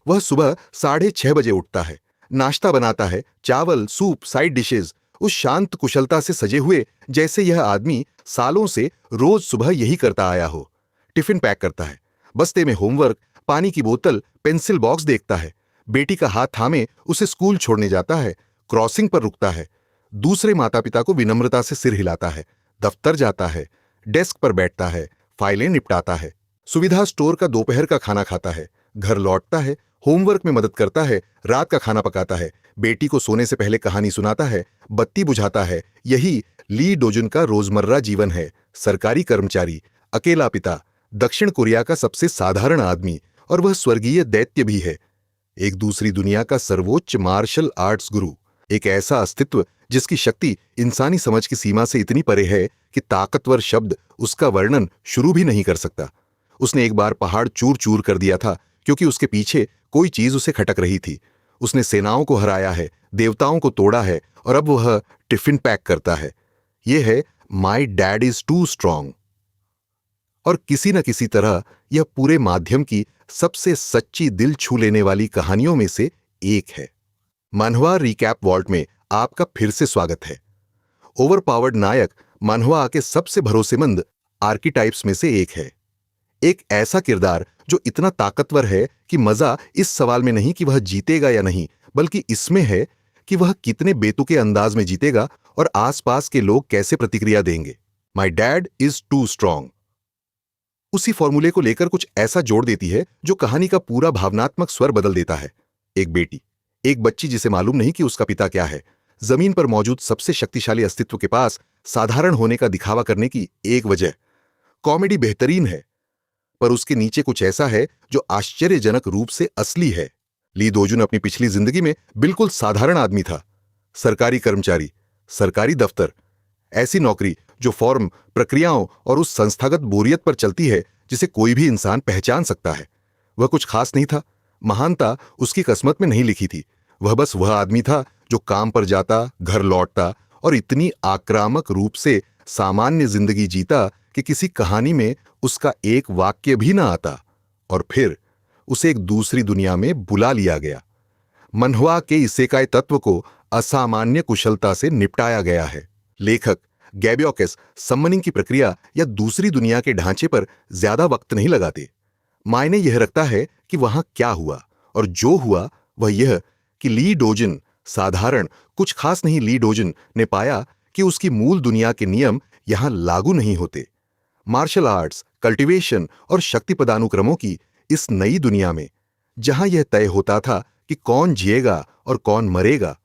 वह सुबह 6:30 बजे उठता है, नाश्ता बनाता है, चावल, सूप, साइड डिशेज, उस शांत कुशलता से सजे हुए जैसे यह आदमी सालों से रोज सुबह यही करता आया हो। टिफिन पैक करता है, बस्ते में होमवर्क, पानी की बोतल, पेंसिल बॉक्स देखता है, बेटी का हाथ थामे उसे स्कूल छोड़ने जाता है, क्रॉसिंग पर रुकता है, दूसरे माता पिता को विनम्रता से सिर हिलाता है, दफ्तर जाता है, डेस्क पर बैठता है, फाइलें निपटाता है, सुविधा स्टोर का दोपहर का खाना खाता है, घर लौटता है, होमवर्क में मदद करता है, रात का खाना पकाता है, बेटी को सोने से पहले कहानी सुनाता है, बत्ती बुझाता है। यही ली डोजुन का रोजमर्रा जीवन है। सरकारी कर्मचारी, अकेला पिता, दक्षिण कोरिया का सबसे साधारण आदमी, और वह स्वर्गीय दैत्य भी है। एक दूसरी दुनिया का सर्वोच्च मार्शल आर्ट्स गुरु, एक ऐसा अस्तित्व जिसकी शक्ति इंसानी समझ की सीमा से इतनी परे है कि ताकतवर शब्द उसका वर्णन शुरू भी नहीं कर सकता। उसने एक बार पहाड़ चूर चूर कर दिया था क्योंकि उसके पीछे कोई चीज उसे खटक रही थी। उसने सेनाओं को हराया है, देवताओं को तोड़ा है, और अब वह टिफिन पैक करता है। यह है my dad is too strong. और किसी न किसी तरह यह पूरे माध्यम की सबसे सच्ची दिल छू लेने वाली कहानियों में से एक है। मानहवा रिकैप वॉल्ट में आपका फिर से स्वागत है। ओवरपावर्ड नायक मानहवा के सबसे भरोसेमंद आर्कीटाइप्स में से एक है। एक ऐसा किरदार जो इतना ताकतवर है कि मजा इस सवाल में नहीं कि वह जीतेगा या नहीं, बल्कि इसमें है कि वह कितने बेतुके अंदाज में जीतेगा और आसपास के लोग कैसे प्रतिक्रिया देंगे। My dad is too strong उसी फॉर्मूले को लेकर कुछ ऐसा जोड़ देती है जो कहानी का पूरा भावनात्मक स्वर बदल देता है। एक बेटी, एक बच्ची जिसे मालूम नहीं कि उसका पिता क्या है, जमीन पर मौजूद सबसे शक्तिशाली अस्तित्व के पास साधारण होने का दिखावा करने की एक वजह। कॉमेडी बेहतरीन है, पर उसके नीचे कुछ ऐसा है जो आश्चर्यजनक रूप से असली है। ली दोजुन अपनी पिछली जिंदगी में बिल्कुल साधारण आदमी था। सरकारी कर्मचारी, सरकारी दफ्तर, ऐसी नौकरी जो फॉर्म, प्रक्रियाओं और उस संस्थागत बोरियत पर चलती है जिसे कोई भी इंसान पहचान सकता है। वह कुछ खास नहीं था, महानता उसकी किस्मत में नहीं लिखी थी। वह बस वह आदमी था जो काम पर जाता, घर लौटता और इतनी आक्रामक रूप से सामान्य जिंदगी जीता कि किसी कहानी में उसका एक वाक्य भी ना आता, और फिर उसे एक दूसरी दुनिया में बुला लिया गया। मानहवा के इसेकाई तत्व को असामान्य कुशलता से निपटाया गया है। लेखक गैब्योकेस सम्मनिंग की प्रक्रिया या दूसरी दुनिया के ढांचे पर ज्यादा वक्त नहीं लगाते। मायने यह रखता है कि वहां क्या हुआ, और जो हुआ वह यह कि ली डोजुन साधारण कुछ खास नहीं। ली डोजुन ने पाया कि उसकी मूल दुनिया के नियम यहां लागू नहीं होते। मार्शल आर्ट्स, कल्टीवेशन और शक्ति पदानुक्रमों की इस नई दुनिया में, जहां यह तय होता था कि कौन जिएगा और कौन मरेगा,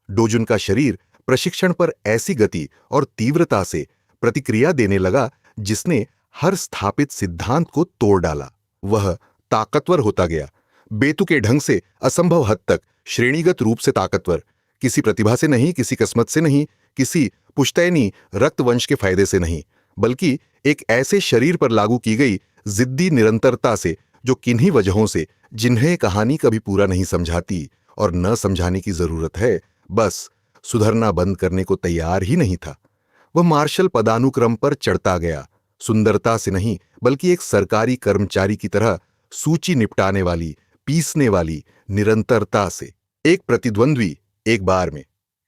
डोजुन का शरीर प्रशिक्षण पर ऐसी गति और तीव्रता से प्रतिक्रिया देने लगा जिसने हर स्थापित सिद्धांत को तोड़ डाला। वह ताकतवर होता गया, बेतुके ढंग से, असंभव हद तक श्रेणीगत रूप से ताकतवर। किसी प्रतिभा से नहीं, किसी किस्मत से नहीं, किसी पुश्तैनी रक्तवंश के फायदे से नहीं, बल्कि एक ऐसे शरीर पर लागू की गई जिद्दी निरंतरता से जो किन्हीं वजहों से, जिन्हें कहानी कभी पूरा नहीं समझाती और न समझाने की जरूरत है, बस सुधरना बंद करने को तैयार ही नहीं था। वह मार्शल पदानुक्रम पर चढ़ता गया, सुंदरता से नहीं बल्कि एक सरकारी कर्मचारी की तरह सूची निपटाने वाली, पीसने वाली निरंतरता से। एक प्रतिद्वंद्वी एक बार में,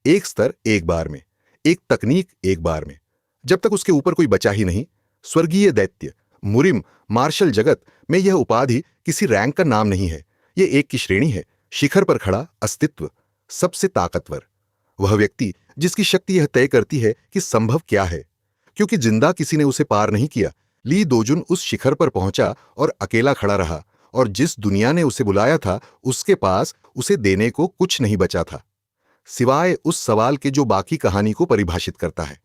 एक स्तर एक बार में, एक तकनीक एक बार में, जब तक उसके ऊपर कोई बचा ही नहीं। स्वर्गीय दैत्य, मुरिम, मार्शल जगत में यह उपाधि किसी रैंक का नाम नहीं है। यह एक की श्रेणी है, शिखर पर खड़ा अस्तित्व, सबसे ताकतवर। वह व्यक्ति जिसकी शक्ति यह तय करती है कि संभव क्या है, क्योंकि जिंदा किसी ने उसे पार नहीं किया। ली दोजुन उस शिखर पर पहुंचा और अकेला खड़ा रहा, और जिस दुनिया ने उसे बुलाया था उसके पास उसे देने को कुछ नहीं बचा था, सिवाय उस सवाल के जो बाकी कहानी को परिभाषित करता है।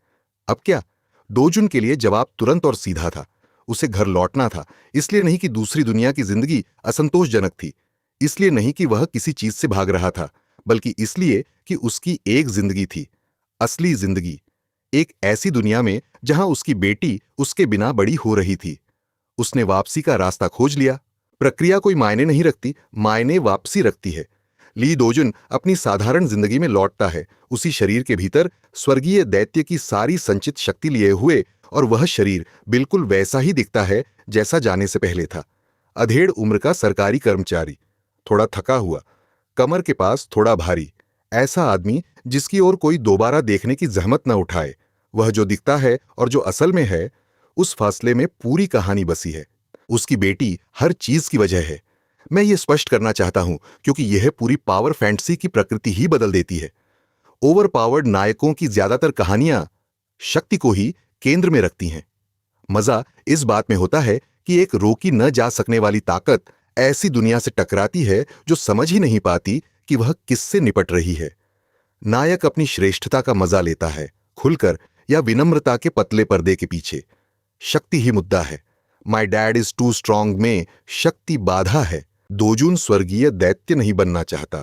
अब क्या? दोजुन के लिए जवाब तुरंत और सीधा था। उसे घर लौटना था, इसलिए नहीं कि दूसरी दुनिया की जिंदगी असंतोषजनक थी, इसलिए नहीं कि वह किसी चीज से भाग रहा था, बल्कि इसलिए कि उसकी एक जिंदगी थी, असली जिंदगी, एक ऐसी दुनिया में जहां उसकी बेटी उसके बिना बड़ी हो रही थी। उसने वापसी का रास्ता खोज लिया। प्रक्रिया कोई मायने नहीं रखती, मायने वापसी रखती है। ली दोजुन अपनी साधारण जिंदगी में लौटता है, उसी शरीर के भीतर स्वर्गीय दैत्य की सारी संचित शक्ति लिए हुए, और वह शरीर बिल्कुल वैसा ही दिखता है जैसा जाने से पहले था। अधेड़ उम्र का सरकारी कर्मचारी, थोड़ा थका हुआ, कमर के पास थोड़ा भारी, ऐसा आदमी जिसकी ओर कोई दोबारा देखने की जहमत न उठाए। वह जो दिखता है और जो असल में है, उस फासले में पूरी कहानी बसी है। उसकी बेटी हर चीज की वजह है। मैं ये स्पष्ट करना चाहता हूं क्योंकि यह पूरी पावर फैंटेसी की प्रकृति ही बदल देती है। ओवर पावर्ड नायकों की ज्यादातर कहानियां शक्ति को ही केंद्र में रखती हैं। मजा इस बात में होता है कि एक रोकी न जा सकने वाली ताकत ऐसी दुनिया से टकराती है जो समझ ही नहीं पाती कि वह किससे निपट रही है। नायक अपनी श्रेष्ठता का मजा लेता है, खुलकर या विनम्रता के पतले पर्दे के पीछे। शक्ति ही मुद्दा है। My dad is too strong में शक्ति बाधा है। दोजुन स्वर्गीय दैत्य नहीं बनना चाहता,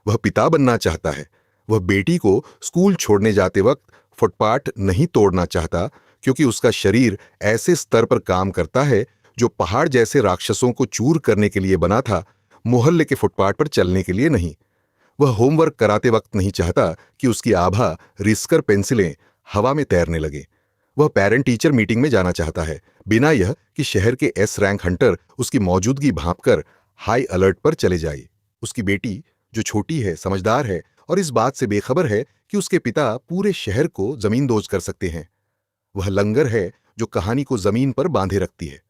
वह पिता बनना चाहता है। वह बेटी को स्कूल छोड़ने जाते वक्त फुटपाथ नहीं तोड़ना चाहता क्योंकि उसका शरीर ऐसे स्तर पर काम करता है जो पहाड़ जैसे राक्षसों को चूर करने के लिए बना था, मोहल्ले के फुटपाथ पर चलने के लिए नहीं। वह होमवर्क कराते वक्त नहीं चाहता कि उसकी आभा रिसकर पेंसिलें हवा में तैरने लगे। वह पेरेंट टीचर मीटिंग में जाना चाहता है बिना यह कि शहर के एस रैंक हंटर उसकी मौजूदगी भांपकर हाई अलर्ट पर चले जाए। उसकी बेटी जो छोटी है, समझदार है और इस बात से बेखबर है कि उसके पिता पूरे शहर को जमींदोज कर सकते हैं। वह लंगर है जो कहानी को जमीन पर बांधे रखती है।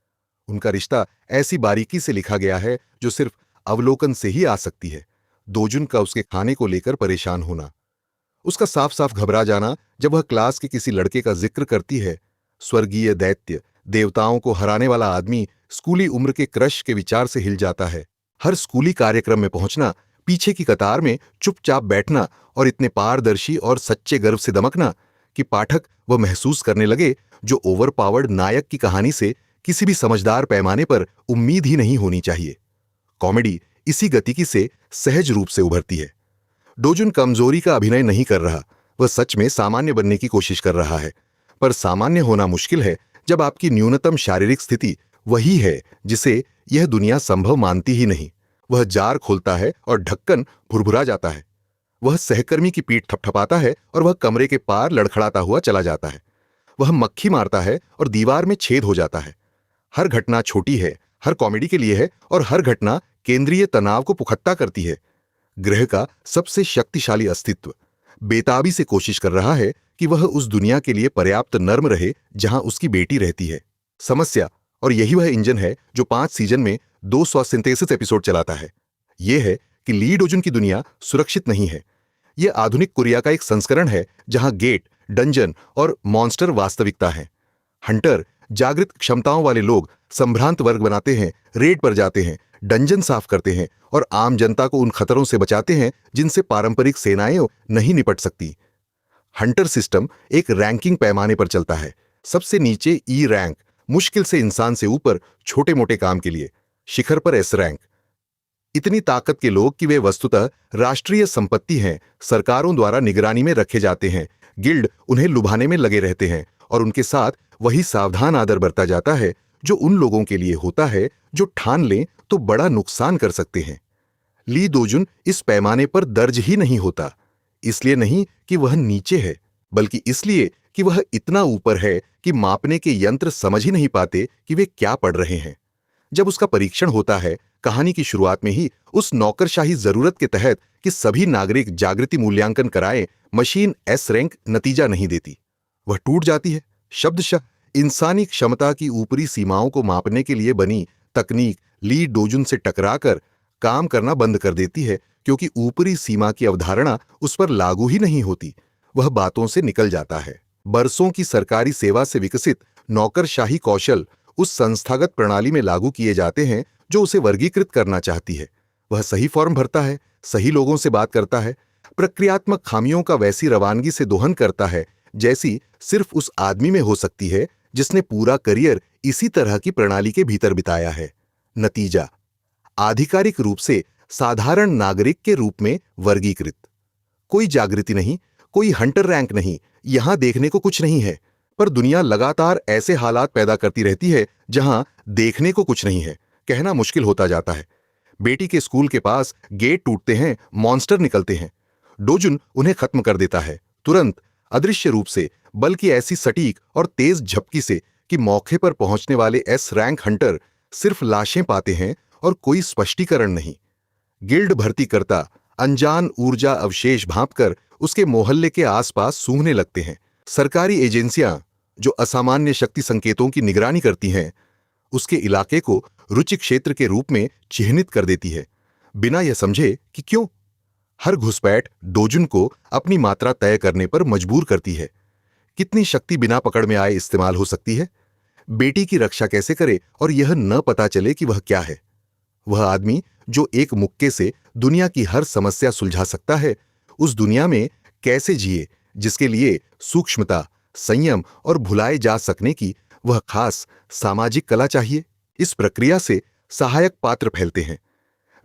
उनका रिश्ता ऐसी बारीकी से लिखा गया है जो सिर्फ अवलोकन से ही आ सकती है। दोजुन का उसके खाने को लेकर परेशान होना, उसका साफ साफ घबरा जाना जब वह क्लास के किसी लड़के का जिक्र करती है। स्वर्गीय दैत्य, देवताओं को हराने वाला आदमी स्कूली उम्र के क्रश के विचार से हिल जाता है। हर स्कूली कार्यक्रम में पहुंचना, पीछे की कतार में चुपचाप बैठना और इतने पारदर्शी और सच्चे गर्व से दमकना कि पाठक वह महसूस करने लगे जो ओवर पावर्ड नायक की कहानी से किसी भी समझदार पैमाने पर उम्मीद ही नहीं होनी चाहिए। कॉमेडी इसी गतिकी से सहज रूप से उभरती है। डोजुन कमजोरी का अभिनय नहीं कर रहा, वह सच में सामान्य बनने की कोशिश कर रहा है। पर सामान्य होना मुश्किल है जब आपकी न्यूनतम शारीरिक स्थिति वही है जिसे यह दुनिया संभव मानती ही नहीं। वह जार खोलता है और ढक्कन भुरभुरा जाता है। वह सहकर्मी की पीठ थपथपाता है और वह कमरे के पार लड़खड़ाता हुआ चला जाता है। वह मक्खी मारता है और दीवार में छेद हो जाता है। हर घटना छोटी है, हर कॉमेडी के लिए है और हर घटना केंद्रीय तनाव को पुख्ता करती है। ग्रह का सबसे शक्तिशाली अस्तित्व बेताबी से कोशिश कर रहा है कि वह उस दुनिया के लिए पर्याप्त नर्म रहे जहां उसकी बेटी रहती है। समस्या, और यही वह इंजन है जो 5 सीजन में 267 एपिसोड चलाता है, यह है कि ली डोजुन की दुनिया सुरक्षित नहीं है। यह आधुनिक कोरिया का एक संस्करण है जहां गेट, डंजन और मॉन्स्टर वास्तविकता है। हंटर, जागृत क्षमताओं वाले लोग संभ्रांत वर्ग बनाते हैं, रेड पर जाते हैं, डंजन साफ करते हैं और आम जनता को उन खतरों से बचाते हैं जिनसे पारंपरिक सेनाएं नहीं निपट सकती। हंटर सिस्टम एक रैंकिंग पैमाने पर चलता है। सबसे नीचे ई रैंक, मुश्किल से इंसान से ऊपर छोटे मोटे काम के लिए, शिखर पर एस रैंक। इतनी ताकत के लोग कि वे वस्तुतः राष्ट्रीय संपत्ति हैं, सरकारों द्वारा निगरानी में रखे जाते हैं। गिल्ड उन्हें लुभाने में लगे रहते हैं और उनके साथ वही सावधान आदर बरता जाता है जो उन लोगों के लिए होता है जो ठान लें तो बड़ा नुकसान कर सकते हैं। ली दोजुन इस पैमाने पर दर्ज ही नहीं होता, इसलिए नहीं कि वह नीचे है, बल्कि इसलिए कि वह इतना ऊपर है कि मापने के यंत्र समझ ही नहीं पाते कि वे क्या पढ़ रहे हैं। जब उसका परीक्षण होता है कहानी की शुरुआत में ही, उस नौकरशाही जरूरत के तहत कि सभी नागरिक जागृति मूल्यांकन कराएं, मशीन एस रैंक नतीजा नहीं देती। वह टूट जाती है। शब्दशः इंसानी क्षमता की ऊपरी सीमाओं को मापने के लिए बनी तकनीक ली डोजुन से टकराकर काम करना बंद कर देती है क्योंकि ऊपरी सीमा की अवधारणा उस पर लागू ही नहीं होती। वह बातों से निकल जाता है। बरसों की सरकारी सेवा से विकसित नौकरशाही कौशल उस संस्थागत प्रणाली में लागू किए जाते हैं जो उसे वर्गीकृत करना चाहती है। वह सही फॉर्म भरता है, सही लोगों से बात करता है, प्रक्रियात्मक खामियों का वैसी रवानगी से दोहन करता है जैसी सिर्फ उस आदमी में हो सकती है जिसने पूरा करियर इसी तरह की प्रणाली के भीतर बिताया है। नतीजा, आधिकारिक रूप से साधारण नागरिक के रूप में वर्गीकृत। कोई जागृति नहीं, कोई हंटर रैंक नहीं, यहां देखने को कुछ नहीं है। पर दुनिया लगातार ऐसे हालात पैदा करती रहती है जहां देखने को कुछ नहीं है। कहना मुश्किल होता जाता है। बेटी के स्कूल के पास गेट टूटते हैं, मॉन्स्टर निकलते हैं। डोजुन उन्हें खत्म कर देता है, तुरंत, अदृश्य रूप से, बल्कि ऐसी सटीक और तेज झपकी से कि मौके पर पहुंचने वाले एस रैंक हंटर सिर्फ लाशें पाते हैं और कोई स्पष्टीकरण नहीं। गिल्ड भर्ती करता अनजान ऊर्जा अवशेष भांपकर उसके मोहल्ले के आसपास सूंघने लगते हैं। सरकारी एजेंसियां जो असामान्य शक्ति संकेतों की निगरानी करती हैं, उसके इलाके को रुचि क्षेत्र के रूप में चिह्नित कर देती है, बिना यह समझे कि क्यों। हर घुसपैठ डोजुन को अपनी मात्रा तय करने पर मजबूर करती है। कितनी शक्ति बिना पकड़ में आए इस्तेमाल हो सकती है, बेटी की रक्षा कैसे करे और यह न पता चले कि वह क्या है। वह आदमी जो एक मुक्के से दुनिया की हर समस्या सुलझा सकता है, उस दुनिया में कैसे जिए जिसके लिए सूक्ष्मता, संयम और भुलाए जा सकने की वह खास सामाजिक कला चाहिए। इस प्रक्रिया से सहायक पात्र फैलते हैं।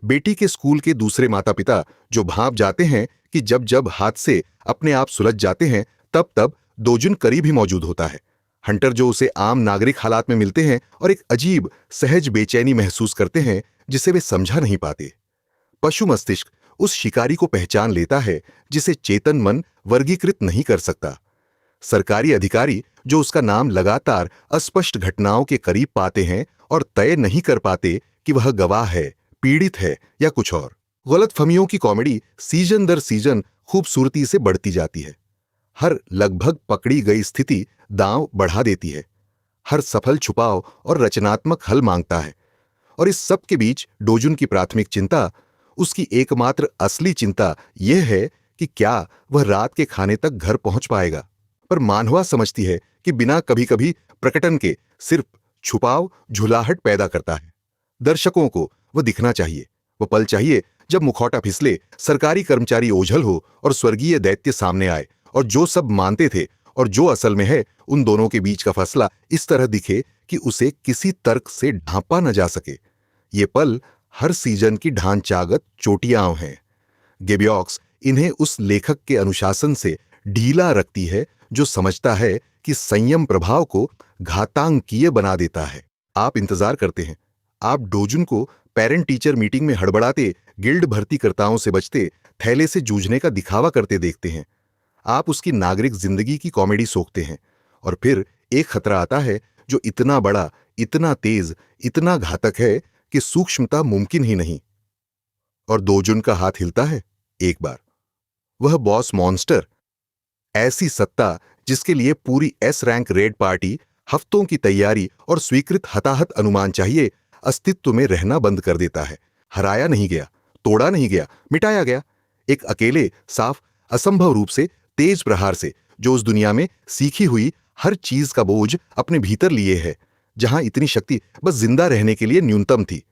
बेटी के स्कूल के दूसरे माता पिता जो भांप जाते हैं कि जब जब हादसे अपने आप सुलझ जाते हैं, तब तब दोजुन करीब ही मौजूद होता है। हंटर जो उसे आम नागरिक हालात में मिलते हैं और एक अजीब सहज बेचैनी महसूस करते हैं जिसे वे समझा नहीं पाते। पशु मस्तिष्क उस शिकारी को पहचान लेता है जिसे चेतन मन वर्गीकृत नहीं कर सकता। सरकारी अधिकारी जो उसका नाम लगातार अस्पष्ट घटनाओं के करीब पाते हैं और तय नहीं कर पाते कि वह गवाह है, पीड़ित है या कुछ और। गलतफहमियों की कॉमेडी सीजन दर सीजन खूबसूरती से बढ़ती जाती है। हर लगभग पकड़ी गई स्थिति दांव बढ़ा देती है। हर सफल छुपाव और रचनात्मक हल मांगता है। और इस सब के बीच डोजुन की प्राथमिक चिंता, उसकी एकमात्र असली चिंता यह है कि क्या वह रात के खाने तक घर पहुंच पाएगा। पर मानवा समझती है कि बिना कभी कभी प्रकटन के सिर्फ छुपाव झुलाहट पैदा करता है। दर्शकों को वह दिखना चाहिए, वह पल चाहिए जब मुखौटा फिसले, सरकारी कर्मचारी ओझल हो और स्वर्गीय दैत्य सामने आए और जो सब मानते थे और जो असल में है, उन दोनों के बीच का फैसला इस तरह दिखे कि उसे किसी तर्क से ढांपा न जा सके। ये पल हर सीजन की ढांचागत चोटियां हैं। गेबियॉक्स इन्हें उस लेखक के अनुशासन से ढीला रखती है जो समझता है कि संयम प्रभाव को घातांकीय बना देता है। आप इंतजार करते हैं, आप डोजुन को पेरेंट टीचर मीटिंग में हड़बड़ाते, गिल्ड भर्तीकर्ताओं से बचते, थैले से जूझने का दिखावा करते देखते हैं। आप उसकी नागरिक जिंदगी की कॉमेडी सोखते हैं। और फिर एक खतरा आता है जो इतना बड़ा, इतना तेज, इतना घातक है कि सूक्ष्मता मुमकिन ही नहीं। और डोजुन का हाथ हिलता है एक बार। वह बॉस मॉन्स्टर, ऐसी सत्ता जिसके लिए पूरी एस रैंक रेड पार्टी, हफ्तों की तैयारी और स्वीकृत हताहत अनुमान चाहिए, अस्तित्व में रहना बंद कर देता है। हराया नहीं गया, तोड़ा नहीं गया, मिटाया गया। एक अकेले, साफ, असंभव रूप से तेज प्रहार से जो उस दुनिया में सीखी हुई हर चीज का बोझ अपने भीतर लिए है, जहां इतनी शक्ति बस जिंदा रहने के लिए न्यूनतम थी।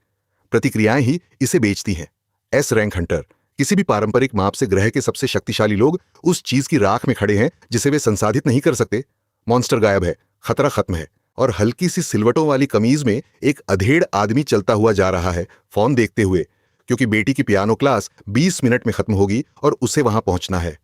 प्रतिक्रियाएं ही इसे बेचती हैं। एस रैंक हंटर, किसी भी पारंपरिक माप से ग्रह के सबसे शक्तिशाली लोग उस चीज की राख में खड़े हैं जिसे वे संसाधित नहीं कर सकते। मॉन्स्टर गायब है, खतरा खत्म है, और हल्की सी सिलवटों वाली कमीज में एक अधेड़ आदमी चलता हुआ जा रहा है, फोन देखते हुए, क्योंकि बेटी की पियानो क्लास 20 मिनट में खत्म होगी और उसे वहां पहुंचना है।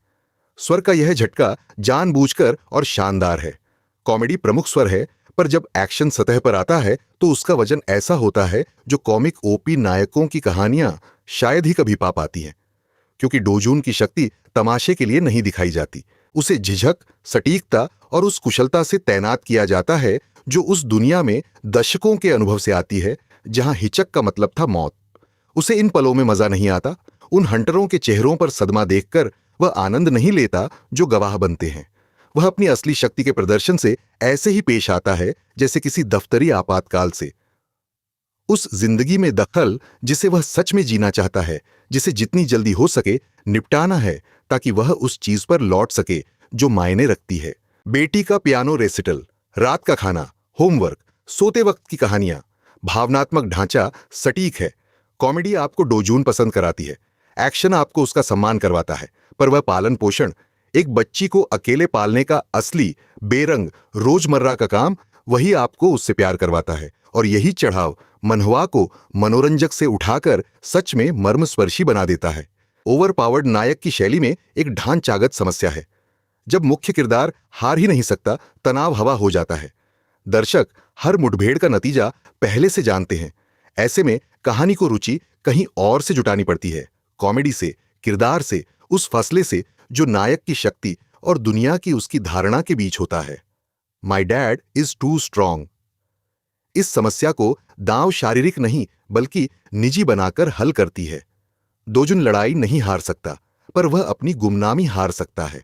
स्वर का यह झटका जानबूझकर और शानदार है। कॉमेडी प्रमुख स्वर है, पर जब एक्शन सतह पर आता है तो उसका वजन ऐसा होता है जो कॉमिक ओपी नायकों की कहानियां शायद ही कभी पा पाती हैं। क्योंकि डोजुन की शक्ति तमाशे के लिए नहीं दिखाई जाती, उसे झिझक, सटीकता और उस कुशलता से तैनात किया जाता है जो उस दुनिया में दशकों के अनुभव से आती है, जहां हिचक का मतलब था मौत। उसे इन पलों में मजा नहीं आता। उन हंटरों के चेहरों पर सदमा देखकर वह आनंद नहीं लेता जो गवाह बनते हैं। वह अपनी असली शक्ति के प्रदर्शन से ऐसे ही पेश आता है जैसे किसी दफ्तरी आपातकाल से। उस जिंदगी में दखल जिसे वह सच में जीना चाहता है, जिसे जितनी जल्दी हो सके निपटाना है, ताकि वह उस चीज पर लौट सके जो मायने रखती है। बेटी का पियानो रेसिटल, रात का खाना, होमवर्क, सोते वक्त की कहानियां, भावनात्मक ढांचा सटीक है। कॉमेडी आपको डोजुन पसंद कराती है, एक्शन आपको उसका सम्मान करवाता है, पर वह पालन पोषण, एक बच्ची को अकेले पालने का असली बेरंग रोजमर्रा का काम, वही आपको उससे प्यार करवाता है। और यही चढ़ाव मनहुआ को मनोरंजक से उठाकर सच में मर्मस्पर्शी बना देता है। ओवरपावर्ड नायक की शैली में एक ढांचागत समस्या है। जब मुख्य किरदार हार ही नहीं सकता, तनाव हवा हो जाता है। दर्शक हर मुठभेड़ का नतीजा पहले से जानते हैं। ऐसे में कहानी को रुचि कहीं और से जुटानी पड़ती है, कॉमेडी से, किरदार से, उस फैसले से जो नायक की शक्ति और दुनिया की उसकी धारणा के बीच होता है। My dad is too strong इस समस्या को दांव शारीरिक नहीं बल्कि निजी बनाकर हल करती है। दोजुन लड़ाई नहीं हार सकता, पर वह अपनी गुमनामी हार सकता है,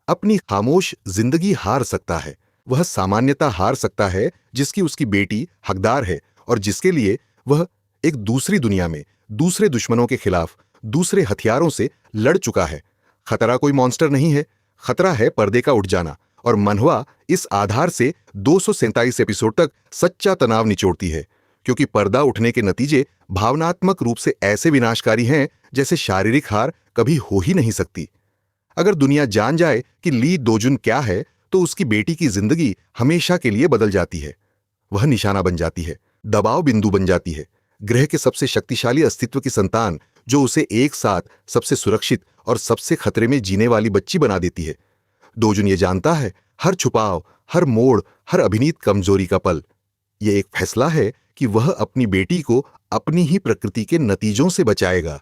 अपनी खामोश जिंदगी हार सकता है। वह सामान्यता हार सकता है जिसकी उसकी बेटी हकदार है और जिसके लिए वह एक दूसरी दुनिया में दूसरे दुश्मनों के खिलाफ दूसरे हथियारों से लड़ चुका है। खतरा कोई मॉन्स्टर नहीं है, खतरा है पर्दे का उठ जाना। और मनहवा इस आधार से 247 एपिसोड तक सच्चा तनाव निचोड़ती है, क्योंकि पर्दा उठने के नतीजे भावनात्मक रूप से ऐसे विनाशकारी हैं जैसे शारीरिक हार कभी हो ही नहीं सकती। अगर दुनिया जान जाए कि ली दोजुन क्या है, तो उसकी बेटी की जिंदगी हमेशा के लिए बदल जाती है। वह निशाना बन जाती है, दबाव बिंदु बन जाती है, ग्रह के सबसे शक्तिशाली अस्तित्व की संतान जो उसे एक साथ सबसे सुरक्षित और सबसे खतरे में जीने वाली बच्ची बना देती है। दोजुन ये जानता है, हर छुपाव, हर मोड़, हर अभिनीत कमजोरी का पल, ये एक फैसला है कि वह अपनी बेटी को अपनी ही प्रकृति के नतीजों से बचाएगा।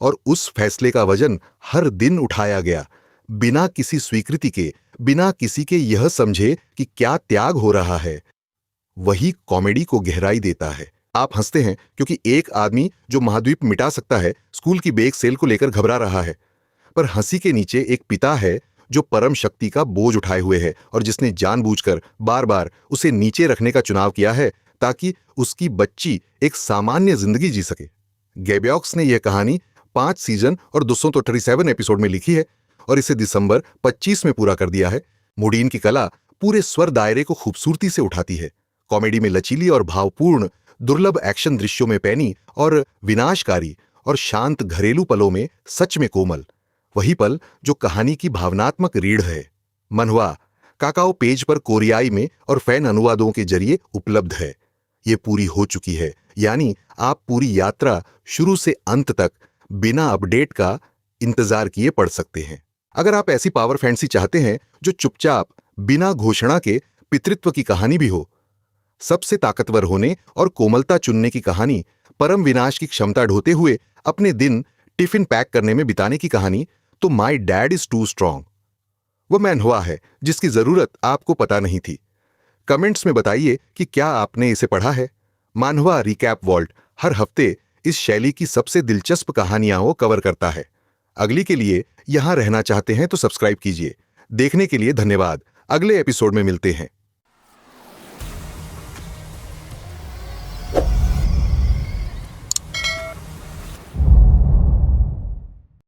और उस फैसले का वजन हर दिन उठाया गया, बिना किसी स्वीकृति के, बिना किसी के यह समझे कि क्या त्याग हो रहा है। वही कॉमेडी को गहराई देता है। आप हंसते हैं क्योंकि एक आदमी जो महाद्वीप मिटा सकता है स्कूल की बेक सेल को लेकर घबरा रहा है, पर हंसी के नीचे एक पिता है जो परम शक्ति का बोझ उठाए हुए है और जिसने जानबूझकर बार बार उसे नीचे रखने का चुनाव किया है ताकि उसकी बच्ची एक सामान्य जिंदगी जी सके। गैब्यॉक्स ने यह कहानी 5 सीजन और 237 एपिसोड में लिखी है और इसे दिसंबर 25 में पूरा कर दिया है। मुडीन की कला पूरे स्वर दायरे को खूबसूरती से उठाती है, कॉमेडी में लचीली और भावपूर्ण, दुर्लभ एक्शन दृश्यों में पैनी और विनाशकारी, और शांत घरेलू पलों में सच में कोमल। वही पल जो कहानी की भावनात्मक रीढ़ है। मनहवा काकाओ पेज पर कोरियाई में और फैन अनुवादों के जरिए उपलब्ध है। ये पूरी हो चुकी है, यानी आप पूरी यात्रा शुरू से अंत तक बिना अपडेट का इंतजार किए पढ़ सकते हैं। अगर आप ऐसी पावर फैंटेसी चाहते हैं जो चुपचाप बिना घोषणा के पितृत्व की कहानी भी हो, सबसे ताकतवर होने और कोमलता चुनने की कहानी, परम विनाश की क्षमता ढोते हुए अपने दिन टिफिन पैक करने में बिताने की कहानी, तो my dad is too strong वो मनहवा है जिसकी जरूरत आपको पता नहीं थी। कमेंट्स में बताइए कि क्या आपने इसे पढ़ा है। मनहवा रिकैप वॉल्ट हर हफ्ते इस शैली की सबसे दिलचस्प कहानियां को कवर करता है। अगली के लिए यहां रहना चाहते हैं तो सब्सक्राइब कीजिए। देखने के लिए धन्यवाद। अगले एपिसोड में मिलते हैं।